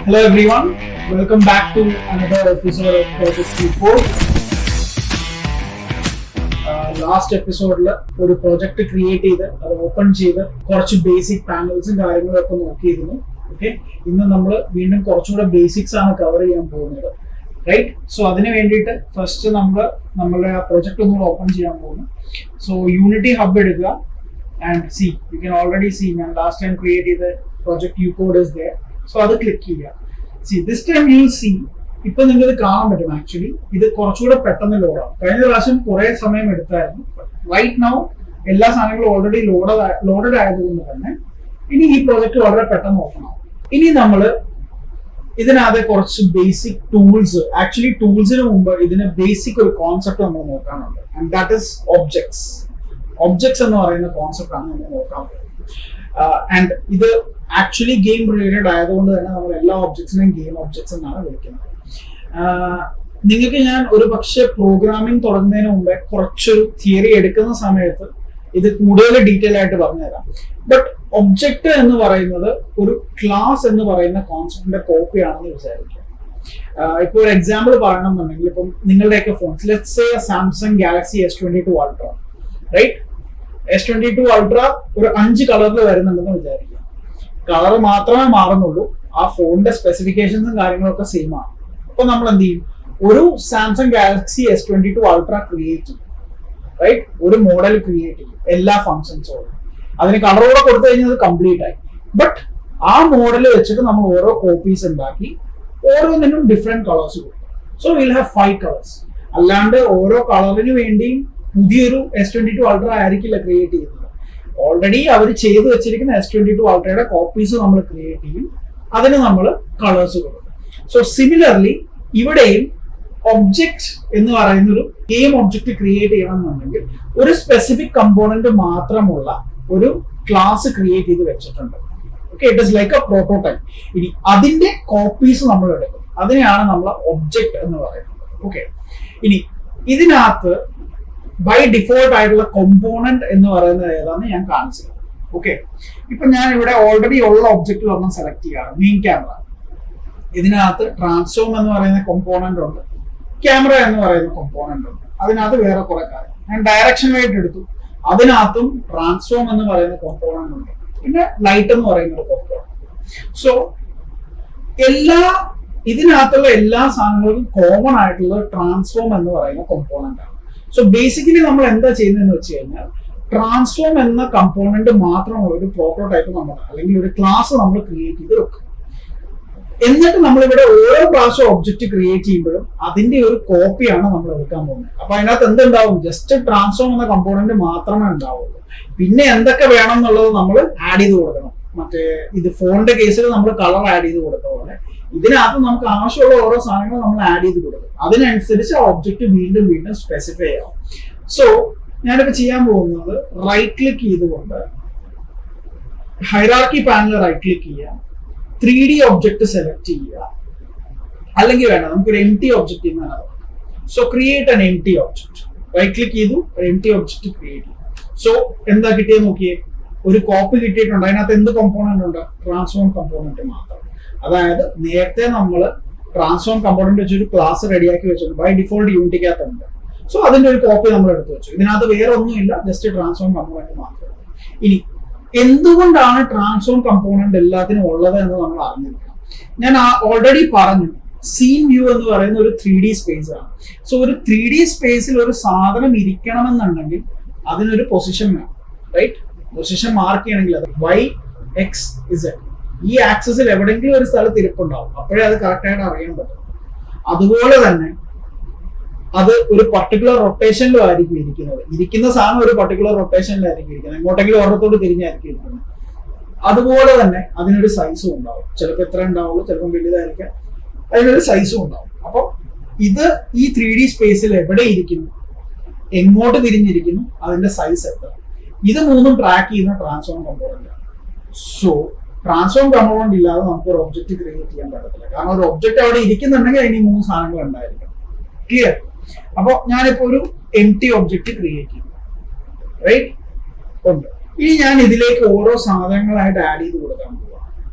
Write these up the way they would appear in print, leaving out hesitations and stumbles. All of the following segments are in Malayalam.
Hello everyone, welcome back to another episode of Project Report. Last episode ഒരു പ്രോജക്റ്റ് ക്രിയേറ്റ് ചെയ്ത് അത് ഓപ്പൺ ചെയ്ത് കുറച്ച് ബേസിക് പാനൽസും കാര്യങ്ങളൊക്കെ നോക്കിയിരുന്നു. ഓക്കെ, ഇന്ന് നമ്മൾ വീണ്ടും കുറച്ചുകൂടെ ബേസിക്സ് ആണ് കവർ ചെയ്യാൻ പോകുന്നത്. റൈറ്റ്, സോ അതിന് വേണ്ടിയിട്ട് ഫസ്റ്റ് നമ്മളുടെ ആ പ്രൊജക്ട് ഒന്നുകൂടെ ഓപ്പൺ ചെയ്യാൻ പോകുന്നു. സോ യൂണിറ്റി ഹബ് എടുക്കുക and see you can already see ഞാൻ ലാസ്റ്റ് ടൈം ക്രിയേറ്റ് ചെയ്ത project you code is there. So അത് ക്ലിക്ക് ചെയ്യുക. See this time you see ഇപ്പൊ നിങ്ങൾക്ക് കാണാൻ പറ്റും ആക്ച്വലി ഇത് കുറച്ചുകൂടെ പെട്ടെന്ന് ലോഡാവും. കഴിഞ്ഞ പ്രാവശ്യം കുറെ സമയം എടുത്തായിരുന്നു. റൈറ്റ് നൗ എല്ലാ സാധനങ്ങളും ഓൾറെഡി ലോഡഡ് ആയതുകൊണ്ട് തന്നെ ഇനി ഈ പ്രോജക്റ്റ് വളരെ പെട്ടെന്ന് ഓപ്പൺ ആവും. ഇനി നമ്മൾ ഇതിനകത്ത് കുറച്ച് ബേസിക് ടൂൾസ്, ആക്ച്വലി ടൂൾസിന് മുമ്പ് ഇതിന് ബേസിക് ഒരു കോൺസെപ്റ്റ് നമ്മൾ നോക്കാനുണ്ട്. And that is objects. Objects എന്ന് പറയുന്ന കോൺസെപ്റ്റ് ആണ് നമ്മൾ നോക്കാൻ പോകുന്നത്. ആൻഡ് ഇത് ആക്ച്വലി ഗെയിം റിലേറ്റഡ് ആയതുകൊണ്ട് തന്നെ നമ്മൾ എല്ലാ ഒബ്ജക്ട്സിനെയും ഗെയിം ഒബ്ജക്ട്സ് എന്നാണ് വിളിക്കുന്നത്. നിങ്ങൾക്ക് ഞാൻ ഒരു പക്ഷെ പ്രോഗ്രാമിംഗ് തുടങ്ങുന്നതിന് മുമ്പേ കുറച്ചൊരു തിയറി എടുക്കുന്ന സമയത്ത് ഇത് കൂടുതൽ ഡീറ്റെയിൽ ആയിട്ട് പറഞ്ഞുതരാം. ബട്ട് ഒബ്ജക്റ്റ് എന്ന് പറയുന്നത് ഒരു ക്ലാസ് എന്ന് പറയുന്ന കോൺസെപ്റ്റിന്റെ കോപ്പിയാണെന്ന് വിചാരിക്കുക. ഇപ്പോൾ ഒരു എക്സാമ്പിൾ പറയണമെന്നുണ്ടെങ്കിൽ ഇപ്പം നിങ്ങളുടെയൊക്കെ phones let's say Samsung Galaxy S22 Ultra, right? S22 Ultra ഒരു 5 കളറിൽ വരുന്നുണ്ടെന്ന് വിചാരിക്കുക. കളർ മാത്രമേ മാറുന്നുള്ളൂ, ആ ഫോണിന്റെ സ്പെസിഫിക്കേഷൻസും കാര്യങ്ങളൊക്കെ സെയിം ആണ്. അപ്പൊ നമ്മൾ എന്ത് ചെയ്യും? ഒരു Samsung Galaxy S22 Ultra create ചെയ്യും, റൈറ്റ്? ഒരു മോഡൽ ക്രിയേറ്റ് ചെയ്യും എല്ലാ ഫങ്ഷൻസോടും. അതിന് കളറോടെ കൊടുത്തു കഴിഞ്ഞാൽ അത് കംപ്ലീറ്റ് ആയി. ബട്ട് ആ മോഡൽ വെച്ചിട്ട് നമ്മൾ ഓരോ കോപ്പീസ് ഉണ്ടാക്കി ഓരോന്നിനും ഡിഫറെന്റ് കളേഴ്സ് കൊടുക്കും. So will have 5 colours. അല്ലാണ്ട് ഓരോ കളറിന് വേണ്ടിയും പുതിയൊരു S22 Ultra ആയിരിക്കില്ല ക്രിയേറ്റ് ചെയ്യുന്നത്. ഓൾറെഡി അവർ ചെയ്തു വെച്ചിരിക്കുന്ന S22 Ultra'യുടെ കോപ്പീസ് നമ്മൾ ക്രിയേറ്റ് ചെയ്യും, അതിന് നമ്മൾ കളേഴ്സ് കൊടുക്കും. സോ സിമിലർലി ഇവിടെയും ഒബ്ജക്ട് എന്ന് പറയുന്ന ഒരു ഗെയിം ഒബ്ജക്ട് ക്രിയേറ്റ് ചെയ്യണമെന്നുണ്ടെങ്കിൽ ഒരു സ്പെസിഫിക് കമ്പോണന്റ് മാത്രമുള്ള ഒരു ക്ലാസ് ക്രിയേറ്റ് ചെയ്ത് വെച്ചിട്ടുണ്ട്. Okay, it is like A prototype. ഇനി അതിന്റെ കോപ്പീസ് നമ്മൾ എടുക്കും, അതിനെയാണ് നമ്മൾ ഒബ്ജക്ട് എന്ന് പറയുന്നത്. ഓക്കെ, ഇനി ഇതിനകത്ത് ബൈ ഡിഫോൾട്ട് ആയിട്ടുള്ള കോമ്പോണന്റ് എന്ന് പറയുന്നത് ഏതാണെന്ന് ഞാൻ കാണിച്ചത്. ഓക്കെ, ഇപ്പൊ ഞാൻ ഇവിടെ ഓൾറെഡി ഉള്ള ഒബ്ജക്റ്റ് ഒന്നും സെലക്ട് ചെയ്യാണ്. Main camera. ഇതിനകത്ത് ട്രാൻസ്ഫോം എന്ന് പറയുന്ന കോമ്പോണന്റ് ഉണ്ട്, ക്യാമറ എന്ന് പറയുന്ന കോമ്പോണന്റ് ഉണ്ട്. അതിനകത്ത് വേറെ കുറെ കാര്യം ഞാൻ ഡയറക്ഷൻ ആയിട്ട് എടുത്തു. അതിനകത്തും ട്രാൻസ്ഫോം എന്ന് പറയുന്ന കോമ്പോണന്റ് ഉണ്ട്, പിന്നെ ലൈറ്റ് എന്ന് പറയുന്ന ഒരു കോമ്പോണന്റ്. സോ ഇതിനകത്തുള്ള എല്ലാ സാധനങ്ങളും കോമൺ ആയിട്ടുള്ള ട്രാൻസ്ഫോം എന്ന് പറയുന്ന കോമ്പോണന്റ് ആണ്. സോ ബേസിക്കലി നമ്മൾ എന്താ ചെയ്യുന്നതെന്ന് വെച്ച് കഴിഞ്ഞാൽ ട്രാൻസ്ഫോം എന്ന കമ്പോണന്റ് മാത്രമുള്ള ഒരു പ്രോട്ടോടൈപ്പ് നമ്മൾ അല്ലെങ്കിൽ ഒരു ക്ലാസ് നമ്മൾ ക്രിയേറ്റ് ചെയ്ത് വെക്കും. എന്നിട്ട് നമ്മളിവിടെ ഓരോ പ്രാവശ്യം ഒബ്ജക്റ്റ് ക്രിയേറ്റ് ചെയ്യുമ്പോഴും അതിന്റെ ഒരു കോപ്പിയാണ് നമ്മൾ എടുക്കാൻ പോകുന്നത്. അപ്പൊ അതിനകത്ത് എന്തുണ്ടാവും? ജസ്റ്റ് ട്രാൻസ്ഫോം എന്ന കമ്പോണന്റ് മാത്രമേ ഉണ്ടാവുള്ളൂ. പിന്നെ എന്തൊക്കെ വേണം എന്നുള്ളത് നമ്മൾ ആഡ് ചെയ്ത് കൊടുക്കണം. മറ്റേ ഇത് ഫോണിന്റെ കേസിൽ നമ്മൾ കളർ ആഡ് ചെയ്ത് കൊടുത്ത പോലെ ഇതിനകത്ത് നമുക്ക് ആവശ്യമുള്ള ഓരോ സാധനങ്ങൾ നമ്മൾ ആഡ് ചെയ്ത് കൊടുക്കും. അതിനനുസരിച്ച് ആ ഒബ്ജക്റ്റ് വീണ്ടും വീണ്ടും സ്പെസിഫൈ ആവും. സോ ഞാനിപ്പോ ചെയ്യാൻ പോകുന്നത് റൈറ്റ് ക്ലിക്ക് ചെയ്തുകൊണ്ട് ഹൈറാർക്കി പാനൽ റൈറ്റ് ക്ലിക്ക് ചെയ്യുക, 3D ഒബ്ജക്റ്റ് സെലക്ട് ചെയ്യുക, അല്ലെങ്കിൽ വേണ്ട നമുക്കൊരു എംപ്റ്റി ഒബ്ജക്റ്റ് എന്നാണ്. So create an empty object. Right click ചെയ്തു, എംപ്റ്റി ഒബ്ജക്റ്റ് ക്രിയേറ്റ് ചെയ്തു. സോ എന്താ കിട്ടിയത് നോക്കിയേ, ഒരു കോപ്പി കിട്ടിയിട്ടുണ്ട്. അതിനകത്ത് എന്ത് കോമ്പോണന്റ് ഉണ്ട്? ട്രാൻസ്ഫോം കമ്പോണന്റ് മാത്രം. അതായത് നേരത്തെ നമ്മൾ ട്രാൻസ്ഫോം കമ്പോണന്റ് വെച്ചൊരു ക്ലാസ് റെഡിയാക്കി വെച്ചിട്ടുണ്ട്, ബൈ ഡിഫോൾട്ട് യൂണിറ്റിക്കകത്തുണ്ട്. സോ അതിന്റെ ഒരു കോപ്പി നമ്മൾ എടുത്തു വെച്ചു. ഇതിനകത്ത് വേറെ ഒന്നുമില്ല, ജസ്റ്റ് ട്രാൻസ്ഫോം കമ്പോണന്റ് മാത്രം. ഇനി എന്തുകൊണ്ടാണ് ട്രാൻസ്ഫോം കമ്പോണന്റ് എല്ലാത്തിനും ഉള്ളത് എന്ന് നമ്മൾ അറിഞ്ഞിരിക്കണം. ഞാൻ ഓൾറെഡി പറഞ്ഞു, സീൻ വ്യൂ എന്ന് പറയുന്ന ഒരു 3D സ്പേസ് ആണ്. സോ ഒരു 3D സ്പേസിൽ ഒരു സാധനം ഇരിക്കണമെന്നുണ്ടെങ്കിൽ അതിനൊരു പൊസിഷൻ വേണം, റൈറ്റ്? പൊസിഷൻ മാർക്ക് ചെയ്യണമെങ്കിൽ അത് YXZ ഈ ആക്സസിൽ എവിടെയെങ്കിലും ഒരു സ്ഥലത്ത് ഇരിപ്പുണ്ടാവും, അപ്പോഴേ അത് കറക്റ്റായിട്ട് അറിയാൻ പറ്റും. അതുപോലെ തന്നെ അത് ഒരു പർട്ടിക്കുലർ റൊട്ടേഷനിലും ആയിരിക്കും ഇരിക്കുന്ന സാധനം ഒരു പർട്ടിക്കുലർ റൊട്ടേഷനിലായിരിക്കും ഇരിക്കുന്നത്, എങ്ങോട്ടെങ്കിലും ഒരിടത്തോട് തിരിഞ്ഞായിരിക്കും ഇരിക്കുന്നത്. അതുപോലെ തന്നെ അതിനൊരു സൈസും ഉണ്ടാവും. ചിലപ്പോൾ എത്ര ഉണ്ടാവുള്ളൂ, ചിലപ്പോൾ വലുതായിരിക്കാം, അതിനൊരു സൈസും ഉണ്ടാവും. അപ്പൊ ഇത് ഈ 3D സ്പേസിൽ എവിടെ ഇരിക്കുന്നു, എങ്ങോട്ട് തിരിഞ്ഞിരിക്കുന്നു, അതിന്റെ സൈസ് എത്ര, ഇത് മൂന്നും ട്രാക്ക് ചെയ്യുന്ന ട്രാൻസ്ഫോം കമ്പോണന്റ് ആണ്. സോ ട്രാൻസ്ഫോം കമ്പോണന്റ് ഇല്ലാതെ നമുക്ക് ഒരു ഒബ്ജക്റ്റ് ക്രിയേറ്റ് ചെയ്യാൻ പറ്റത്തില്ല. കാരണം ഒരു ഒബ്ജക്റ്റ് അവിടെ ഇരിക്കുന്നുണ്ടെങ്കിൽ അതിന് 3 സാധനങ്ങൾ ഉണ്ടായിരിക്കും. ക്ലിയർ? അപ്പൊ ഞാനിപ്പോ ഒരു എംപ്റ്റി ഒബ്ജക്റ്റ് ക്രിയേറ്റ് ചെയ്യും, റൈറ്റ്? ഉണ്ട്. ഇനി ഞാൻ ഇതിലേക്ക് ഓരോ സാധനങ്ങളായിട്ട് ആഡ് ചെയ്ത് കൊടുക്കാൻ പോവാം,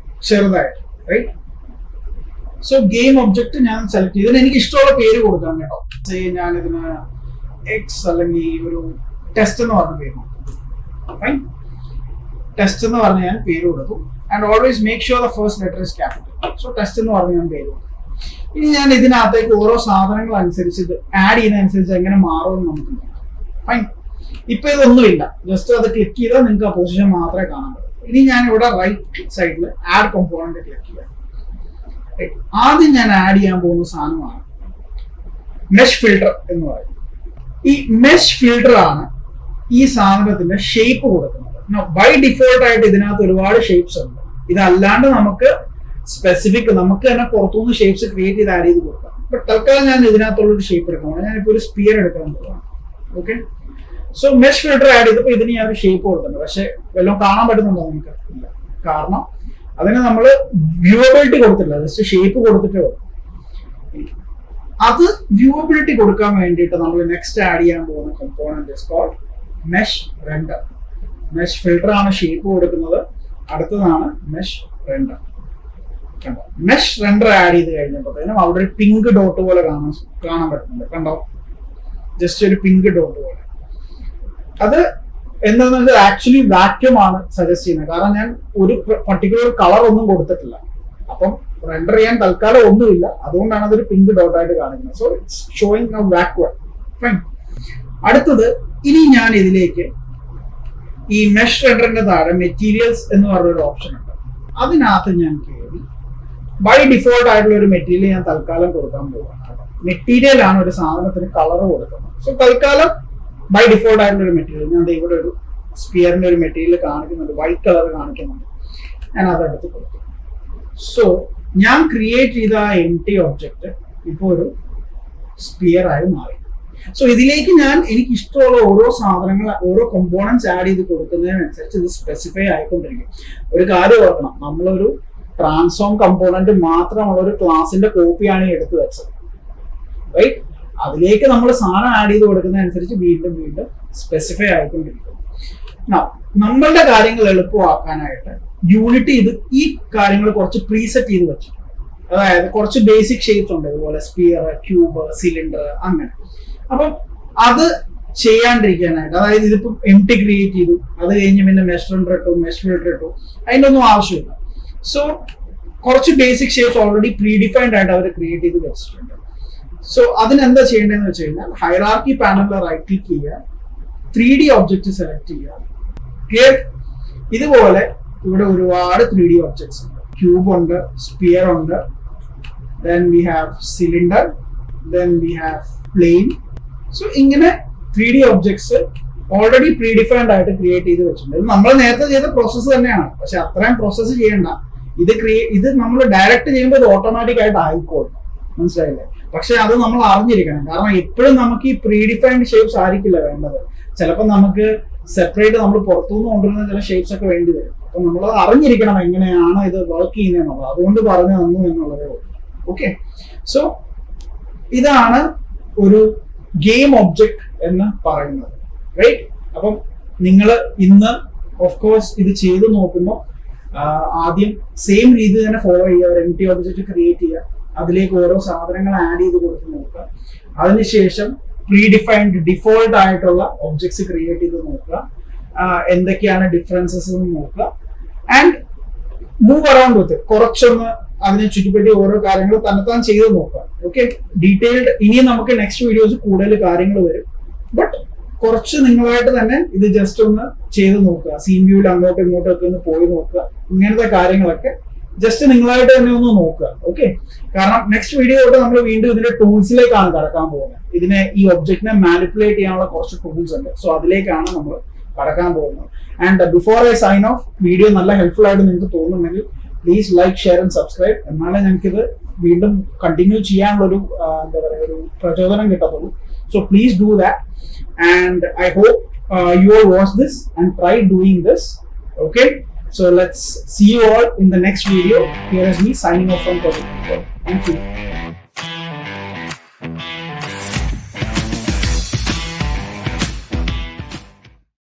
ചെറുതായിട്ട്, റൈറ്റ്? സോ ഗെയിം ഒബ്ജക്റ്റ് ഞാൻ സെലക്ട് ചെയ്ത് എനിക്ക് ഇഷ്ടമുള്ള പേര് കൊടുക്കാം കേട്ടോ. ഞാൻ ഇതിന് എക്സ് അല്ലെങ്കിൽ ഒരു ടെസ്റ്റ് എന്ന് പറഞ്ഞ പേര് കൊടുക്കും. ടെസ്റ്റ് എന്ന് പറഞ്ഞ് ഞാൻ പേര് കൊടുത്തു. And always make sure the first letter is capital. So test എന്ന് പറഞ്ഞ് ഞാൻ പേര് കൊടുത്തു. ഇനി ഞാൻ ഇതിനകത്തേക്ക് ഓരോ സാധനങ്ങൾ അനുസരിച്ച് ഇത് ആഡ് ചെയ്യുന്നതനുസരിച്ച് എങ്ങനെ മാറുമെന്ന് നമുക്ക് നോക്കാം. ഫൈൻ. ഇപ്പൊ ഇതൊന്നുമില്ല, ജസ്റ്റ് അത് ക്ലിക്ക് ചെയ്താൽ നിങ്ങൾക്ക് ആ പൊസിഷൻ മാത്രമേ കാണാൻ പറ്റൂ. ഇനി ഞാൻ ഇവിടെ റൈറ്റ് സൈഡിൽ ആഡ് കോമ്പോണന്റ് ക്ലിക്ക് ചെയ്യാം. ആദ്യം ഞാൻ ആഡ് ചെയ്യാൻ പോകുന്ന സാധനമാണ് മെഷ് ഫിൽട്ടർ എന്ന് പറയുന്നത്. ഈ മെഷ് ഫിൽട്ടർ ആണ് ഈ സാധനത്തിന്റെ ഷേപ്പ് കൊടുക്കുന്നത്. ബൈ ഡിഫോൾട്ട് ആയിട്ട് ഇതിനകത്ത് ഒരുപാട് ഷേപ്സ് ഉണ്ട്. ഇതല്ലാണ്ട് നമുക്ക് സ്പെസിഫിക് നമുക്ക് തന്നെ പുറത്തുനിന്ന് ഷേപ്സ് ക്രിയേറ്റ് ചെയ്ത് ആഡ് ചെയ്ത് കൊടുക്കാം. ബട്ട് തൽക്കാലം ഞാൻ ഇതിനകത്തുള്ള ഒരു ഷേപ്പ് എടുക്കണം. ഞാനിപ്പോൾ ഒരു സ്പിയർ എടുക്കാൻ പോവാണ്. Okay, so mesh filter add ചെയ്തപ്പോൾ ഇതിന് ഞാൻ ഒരു ഷേപ്പ് കൊടുത്തിട്ടുണ്ട്. പക്ഷെ വല്ലതും കാണാൻ പറ്റുന്നുണ്ടോ നിങ്ങൾക്ക്? ഇല്ല. കാരണം അതിന് നമ്മൾ വ്യൂവബിലിറ്റി കൊടുത്തില്ല, ജസ്റ്റ് ഷേപ്പ് കൊടുത്തിട്ടേ ഉള്ളൂ. അത് വ്യൂവബിലിറ്റി കൊടുക്കാൻ വേണ്ടിയിട്ട് നമ്മൾ നെക്സ്റ്റ് ആഡ് ചെയ്യാൻ പോകുന്ന component is called mesh render. Mesh filter ആണ് ഷേപ്പ് കൊടുക്കുന്നത്. അടുത്തതാണ് മെഷ് റെൻഡർ. കണ്ടോ, മെഷ് റെൻഡർ ആഡ് ചെയ്ത് കഴിഞ്ഞപ്പോഴത്തേനും അവിടെ ഒരു പിങ്ക് ഡോട്ട് പോലെ കാണാൻ പറ്റുന്നുണ്ട്. കണ്ടോ, ജസ്റ്റ് ഒരു പിങ്ക് ഡോട്ട് പോലെ. അത് എന്താണെന്ന് വെച്ചാൽ ആക്ച്വലി വാക്യൂം ആണ് സജസ്റ്റ് ചെയ്യുന്നത്. കാരണം ഞാൻ ഒരു പർട്ടിക്കുലർ കളർ ഒന്നും കൊടുത്തിട്ടില്ല. അപ്പം റെൻഡർ ചെയ്യാൻ തൽക്കാലം ഒന്നുമില്ല, അതുകൊണ്ടാണ് അതൊരു പിങ്ക് ഡോട്ട് ആയിട്ട് കാണിക്കുന്നത്. So it's showing A vacuum. Fine. അടുത്തത്, ഇനി ഞാൻ ഇതിലേക്ക് ഈ മെഷ് റെൻഡറിന്റെ താഴെ മെറ്റീരിയൽസ് എന്ന് പറഞ്ഞൊരു ഓപ്ഷൻ ഉണ്ട്. അതിനകത്ത് ഞാൻ കയറി ബൈ ഡിഫോൾട്ട് ആയിട്ടുള്ള ഒരു മെറ്റീരിയൽ ഞാൻ തൽക്കാലം കൊടുക്കാൻ പോവുകയാണ്. മെറ്റീരിയൽ ആണ് ഒരു സാധനത്തിന് കളർ കൊടുക്കുന്നത്. സോ തൽക്കാലം ബൈ ഡിഫോൾട്ട് ആയിട്ടുള്ള ഒരു മെറ്റീരിയൽ ഞാൻ ഇവിടെ ഒരു സ്പിയറിന്റെ ഒരു മെറ്റീരിയൽ കാണിക്കുന്നുണ്ട്, വൈറ്റ് കളർ കാണിക്കുന്നുണ്ട്. ഞാൻ അതെടുത്ത് കൊടുത്തു. സോ ഞാൻ ക്രിയേറ്റ് ചെയ്ത ആ എംപ്റ്റി ഒബ്ജക്റ്റ് ഇപ്പോൾ ഒരു സ്പിയർ ആയി മാറി. സോ ഇതിലേക്ക് ഞാൻ എനിക്ക് ഇഷ്ടമുള്ള ഓരോ സാധനങ്ങൾ, ഓരോ കമ്പോണൻസ് ആഡ് ചെയ്ത് കൊടുക്കുന്നതിനനുസരിച്ച് ഇത് സ്പെസിഫൈ ആയിക്കൊണ്ടിരിക്കും. ഒരു കാര്യം ഓർക്കണം, നമ്മളൊരു ട്രാൻസ്ഫോം കമ്പോണന്റ് മാത്രമുള്ള ഒരു ക്ലാസിന്റെ കോപ്പിയാണ് എടുത്തു വെച്ചത്. റൈറ്റ്? അതിലേക്ക് നമ്മൾ സാധനം ആഡ് ചെയ്ത് കൊടുക്കുന്നതനുസരിച്ച് വീണ്ടും വീണ്ടും സ്പെസിഫൈ ആയിക്കൊണ്ടിരിക്കും. നമ്മളുടെ കാര്യങ്ങൾ എളുപ്പമാക്കാനായിട്ട് യൂണിറ്റി ഇത് ഈ കാര്യങ്ങൾ കുറച്ച് പ്രീസെറ്റ് ചെയ്ത് വെച്ചിട്ടുണ്ട്. അതായത് കുറച്ച് ബേസിക് ഷേപ്സ് ഉണ്ട്, ഇതുപോലെ സ്പിയർ, ക്യൂബ്, സിലിണ്ടർ, അങ്ങനെ. അപ്പം അത് ചെയ്യാണ്ടിരിക്കാനായിട്ട്, അതായത് ഇതിപ്പോ എംപ്റ്റി ക്രിയേറ്റ് ചെയ്തു, അത് കഴിഞ്ഞ് പിന്നെ മെഷ് റെൻഡർ ഇട്ടു, മെഷ് ഫിൽട്ടർ ഇട്ടു, അതിൻ്റെ ഒന്നും ആവശ്യമില്ല. സോ കുറച്ച് ബേസിക് ഷേപ്സ് ഓൾറെഡി പ്രീഡിഫൈൻഡ് ആയിട്ട് അവർ ക്രിയേറ്റ് ചെയ്ത് വെച്ചിട്ടുണ്ട്. സോ അതിനെന്താ ചെയ്യേണ്ടതെന്ന് വെച്ച് കഴിഞ്ഞാൽ ഹൈറാർക്കി പാനലിൽ റൈറ്റ് ക്ലിക്ക് ചെയ്യുക, 3D ഒബ്ജക്റ്റ് സെലക്ട് ചെയ്യുക. ക്ലിയർ? ഇതുപോലെ ഇവിടെ ഒരുപാട് 3D ഒബ്ജക്ട്സ് ഉണ്ട്. ക്യൂബ് ഉണ്ട്, സ്പിയർ ഉണ്ട്, then we have cylinder, then we have plane. So ഇങ്ങനെ 3D ഒബ്ജക്ട്സ് ഓൾറെഡി പ്രീഡിഫൈൻഡ് ആയിട്ട് ക്രിയേറ്റ് ചെയ്ത് വെച്ചിട്ടുണ്ട്. ഇത് നമ്മൾ നേരത്തെ ചെയ്ത പ്രോസസ്സ് തന്നെയാണ്, പക്ഷെ അത്രയും പ്രോസസ്സ് ചെയ്യേണ്ട. ഇത് നമ്മൾ ഡയറക്റ്റ് ചെയ്യുമ്പോൾ ഇത് ഓട്ടോമാറ്റിക് ആയിട്ട് ആയിക്കോളും. മനസ്സിലായില്ലേ? പക്ഷെ അത് നമ്മൾ അറിഞ്ഞിരിക്കണം. കാരണം എപ്പോഴും നമുക്ക് ഈ പ്രീഡിഫൈൻഡ് ഷേപ്സ് ആയിരിക്കില്ല വേണ്ടത്. ചിലപ്പോൾ നമുക്ക് സെപ്പറേറ്റ് നമ്മൾ പുറത്തുനിന്ന് കൊണ്ടുവരുന്ന ചില ഷേപ്സ് ഒക്കെ വേണ്ടി വരും. അപ്പൊ നമ്മളത് അറിഞ്ഞിരിക്കണം എങ്ങനെയാണ് ഇത് വർക്ക് ചെയ്യുന്നതെന്നുള്ളത്. അതുകൊണ്ട് പറഞ്ഞു തന്നു എന്നുള്ളതേ ഉള്ളൂ. ഓക്കെ, സോ ഇതാണ് ഒരു ഗെയിം ഒബ്ജക്ട് എന്ന് പറയുന്നത്. റൈറ്റ്? അപ്പം നിങ്ങൾ ഇന്ന് ഓഫ് കോഴ്സ് ഇത് ചെയ്ത് നോക്കുമ്പോൾ ആദ്യം സെയിം രീതി തന്നെ ഫോളോ ചെയ്യുക. ഒരു എംപ്റ്റി ഒബ്ജക്റ്റ് ക്രിയേറ്റ് ചെയ്യുക, അതിലേക്ക് ഓരോ സാധനങ്ങൾ ആഡ് ചെയ്ത് കൊടുത്ത് നോക്കുക. അതിനുശേഷം പ്രീഡിഫൈൻഡ് ഡിഫോൾട്ട് ആയിട്ടുള്ള ഒബ്ജക്ട്സ് ക്രിയേറ്റ് ചെയ്ത് നോക്കുക, എന്തൊക്കെയാണ് ഡിഫറൻസസ് എന്ന് നോക്കുക. ആൻഡ് മൂവ് അറൗണ്ട് വിത്ത്, കുറച്ചൊന്ന് അതിനെ ചുറ്റിപ്പറ്റി ഓരോ കാര്യങ്ങൾ തന്നെത്താൻ ചെയ്ത് നോക്കുക. ഓക്കെ, ഡീറ്റെയിൽഡ് ഇനിയും നമുക്ക് നെക്സ്റ്റ് വീഡിയോസ് കൂടുതൽ കാര്യങ്ങൾ വരും. ബട്ട് കുറച്ച് നിങ്ങളായിട്ട് തന്നെ ഇത് ജസ്റ്റ് ഒന്ന് ചെയ്ത് നോക്കുക. സീൻ വ്യൂവിൽ അങ്ങോട്ടും ഇങ്ങോട്ടും ഒക്കെ ഒന്ന് പോയി നോക്കുക. ഇങ്ങനത്തെ കാര്യങ്ങളൊക്കെ ജസ്റ്റ് നിങ്ങളായിട്ട് തന്നെ ഒന്ന് നോക്കുക. ഓക്കെ, കാരണം നെക്സ്റ്റ് വീഡിയോ തൊട്ട് നമ്മൾ വീണ്ടും ഇതിന്റെ ടൂൾസിലേക്കാണ് കടക്കാൻ പോകുന്നത്. ഇതിനെ ഈ ഒബ്ജക്റ്റിനെ മാനിപ്പുലേറ്റ് ചെയ്യാനുള്ള കുറച്ച് ടൂൾസ് ഉണ്ട്. സോ അതിലേക്കാണ് നമ്മൾ കടക്കാൻ പോകുന്നത്. And before I sign off, video നല്ല ഹെൽപ്ഫുൾ ആയിട്ട് നിങ്ങൾക്ക് തോന്നുന്നുണ്ടെങ്കിൽ please like, share and subscribe. എന്നാലേ ഞങ്ങൾക്കിത് വീണ്ടും കണ്ടിന്യൂ ചെയ്യാനുള്ള ഒരു എന്താ പറയുക ഒരു പ്രചോദനം കിട്ടത്തുള്ളൂ. So please do that. And I hope you all watch this and try doing this. Okay, so let's see you all in the next video. Here is me signing off from Kochi. Thank you.